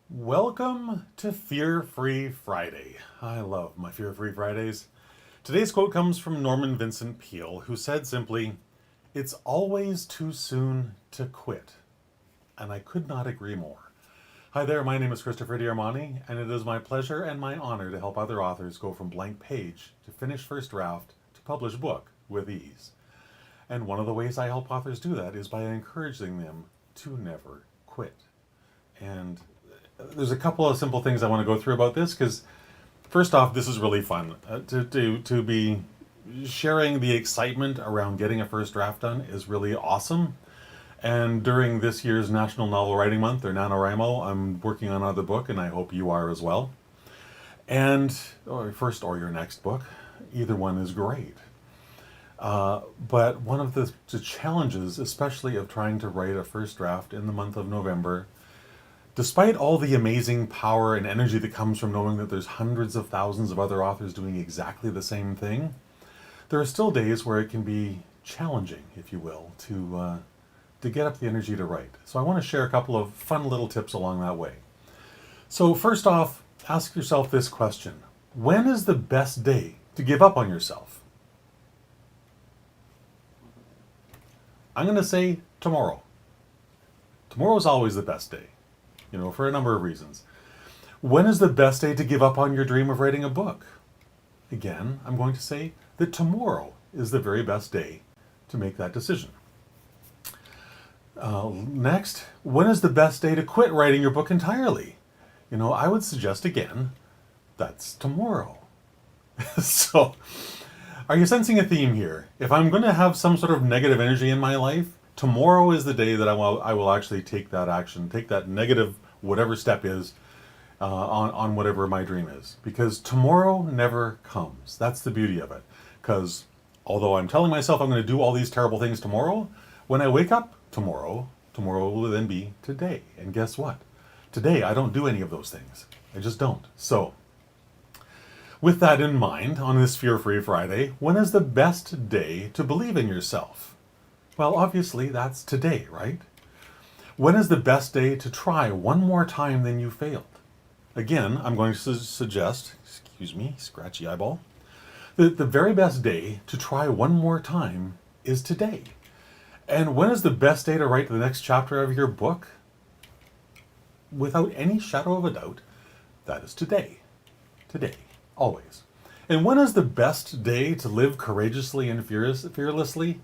Welcome to Fear-Free Friday. I love my Fear-Free Fridays. Today's quote comes from Norman Vincent Peale, who said simply, "It's always too soon to quit." And I could not agree more. Hi there, my name is Christopher Diarmani, and it is my pleasure and my honor to help other authors go from blank page to finished first draft to published book with ease. And one of the ways I help authors do that is by encouraging them to never quit. And there's a couple of simple things I want to go through about this because, first off, this is really fun. To be sharing the excitement around getting a first draft done is really awesome. And during this year's National Novel Writing Month, or NaNoWriMo, I'm working on another book, and I hope you are as well. And, or first or your next book, either one is great. But one of the challenges, especially of trying to write a first draft in the month of November, despite all the amazing power and energy that comes from knowing that there's hundreds of thousands of other authors doing exactly the same thing, there are still days where it can be challenging, if you will, to get up the energy to write. So I want to share a couple of fun little tips along that way. So first off, ask yourself this question. When is the best day to give up on yourself? I'm going to say tomorrow. Tomorrow is always the best day, for a number of reasons. When is the best day to give up on your dream of writing a book? Again, I'm going to say that tomorrow is the very best day to make that decision. Next, when is the best day to quit writing your book entirely? I would suggest again, that's tomorrow. So, are you sensing a theme here? If I'm going to have some sort of negative energy in my life, tomorrow is the day that I will actually take that action, take that negative whatever step is on whatever my dream is. Because tomorrow never comes. That's the beauty of it. Because although I'm telling myself I'm going to do all these terrible things tomorrow, when I wake up tomorrow will then be today. And guess what? Today I don't do any of those things. I just don't. So, with that in mind, on this Fear-Free Friday, when is the best day to believe in yourself? Well, obviously, that's today, right? When is the best day to try one more time than you failed? Again, I'm going to suggest, excuse me, scratchy eyeball, that the very best day to try one more time is today. And when is the best day to write the next chapter of your book? Without any shadow of a doubt, that is today. Today. Always. And when is the best day to live courageously and fearlessly?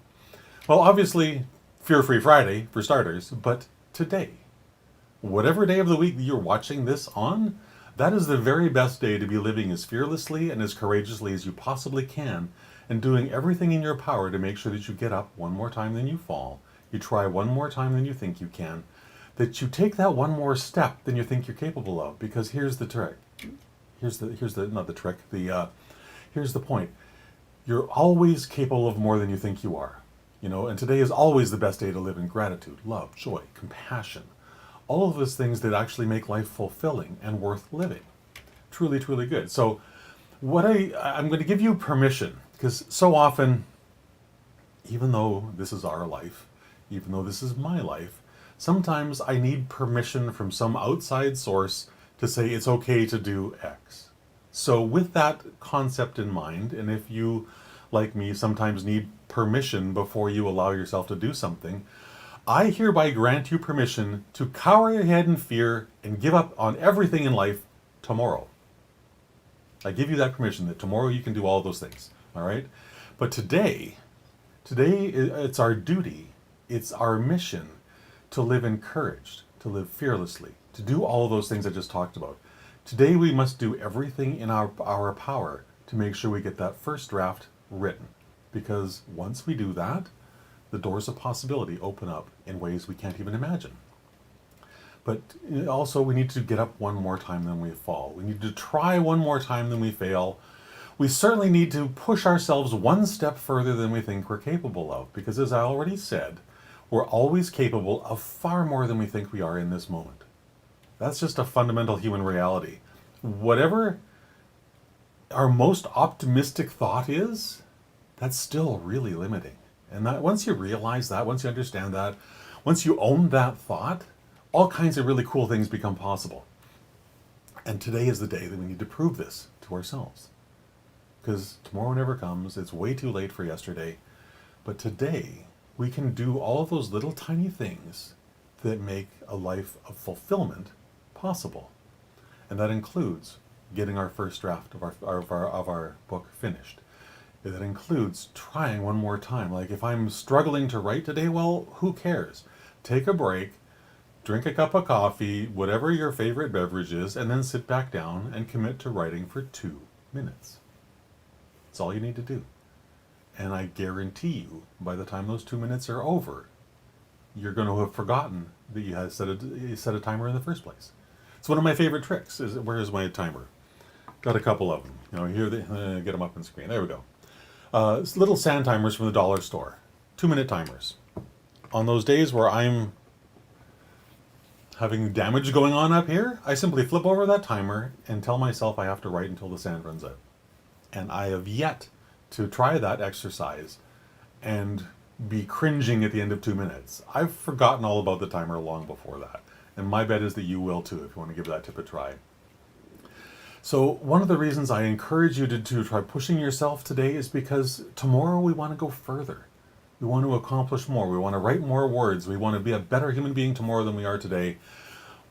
Well, obviously, Fear-Free Friday, for starters, but today. Whatever day of the week that you're watching this on, that is the very best day to be living as fearlessly and as courageously as you possibly can, and doing everything in your power to make sure that you get up one more time than you fall, you try one more time than you think you can, that you take that one more step than you think you're capable of, because here's the trick. Here's the point. You're always capable of more than you think you are. And today is always the best day to live in gratitude, love, joy, compassion. All of those things that actually make life fulfilling and worth living. Truly, truly good. So I'm going to give you permission, because so often, even though this is our life, even though this is my life, sometimes I need permission from some outside source to say it's okay to do X. So with that concept in mind, and if you, like me, sometimes need permission before you allow yourself to do something, I hereby grant you permission to cower your head in fear and give up on everything in life tomorrow. I give you that permission that tomorrow you can do all those things, all right? But today it's our duty, it's our mission to live encouraged, to live fearlessly, to do all of those things I just talked about. Today we must do everything in our power to make sure we get that first draft written. Because once we do that, the doors of possibility open up in ways we can't even imagine. But also we need to get up one more time than we fall. We need to try one more time than we fail. We certainly need to push ourselves one step further than we think we're capable of. Because as I already said, we're always capable of far more than we think we are in this moment. That's just a fundamental human reality. Whatever our most optimistic thought is, that's still really limiting. And that once you realize that, once you understand that, once you own that thought, all kinds of really cool things become possible. And today is the day that we need to prove this to ourselves. Because tomorrow never comes, it's way too late for yesterday. But today, we can do all of those little tiny things that make a life of fulfillment possible. And that includes getting our first draft of our book finished. That includes trying one more time. Like if I'm struggling to write today, well, who cares? Take a break, drink a cup of coffee, whatever your favorite beverage is, and then sit back down and commit to writing for 2 minutes. That's all you need to do. And I guarantee you, by the time those 2 minutes are over, you're going to have forgotten that you had set a timer in the first place. It's one of my favorite tricks. Where's my timer? Got a couple of them. Here get them up on screen. There we go. It's little sand timers from the dollar store. 2-minute timers. On those days where I'm having damage going on up here, I simply flip over that timer and tell myself I have to write until the sand runs out. And I have yet to try that exercise and be cringing at the end of 2 minutes. I've forgotten all about the timer long before that. And my bet is that you will too if you want to give that tip a try. So one of the reasons I encourage you to try pushing yourself today is because tomorrow we want to go further. We want to accomplish more. We want to write more words. We want to be a better human being tomorrow than we are today.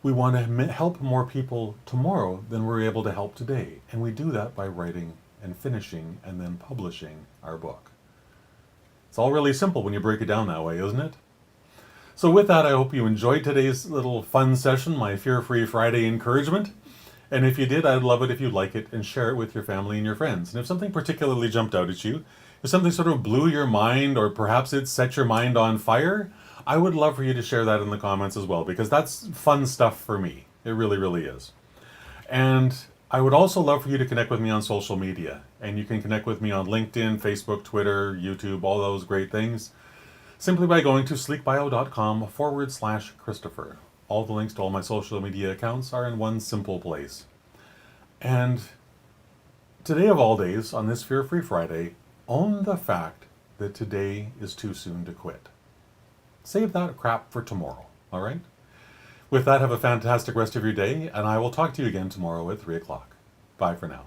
We want to help more people tomorrow than we're able to help today. And we do that by writing and finishing and then publishing our book. It's all really simple when you break it down that way, isn't it? So with that, I hope you enjoyed today's little fun session, my Fear-Free Friday encouragement. And if you did, I'd love it if you'd like it and share it with your family and your friends. And if something particularly jumped out at you, if something sort of blew your mind or perhaps it set your mind on fire, I would love for you to share that in the comments as well, because that's fun stuff for me. It really, really is. And I would also love for you to connect with me on social media. And you can connect with me on LinkedIn, Facebook, Twitter, YouTube, all those great things, simply by going to sleekbio.com/Christopher. All the links to all my social media accounts are in one simple place. And today of all days, on this Fear-Free Friday, own the fact that today is too soon to quit. Save that crap for tomorrow, all right? With that, have a fantastic rest of your day, and I will talk to you again tomorrow at 3 o'clock. Bye for now.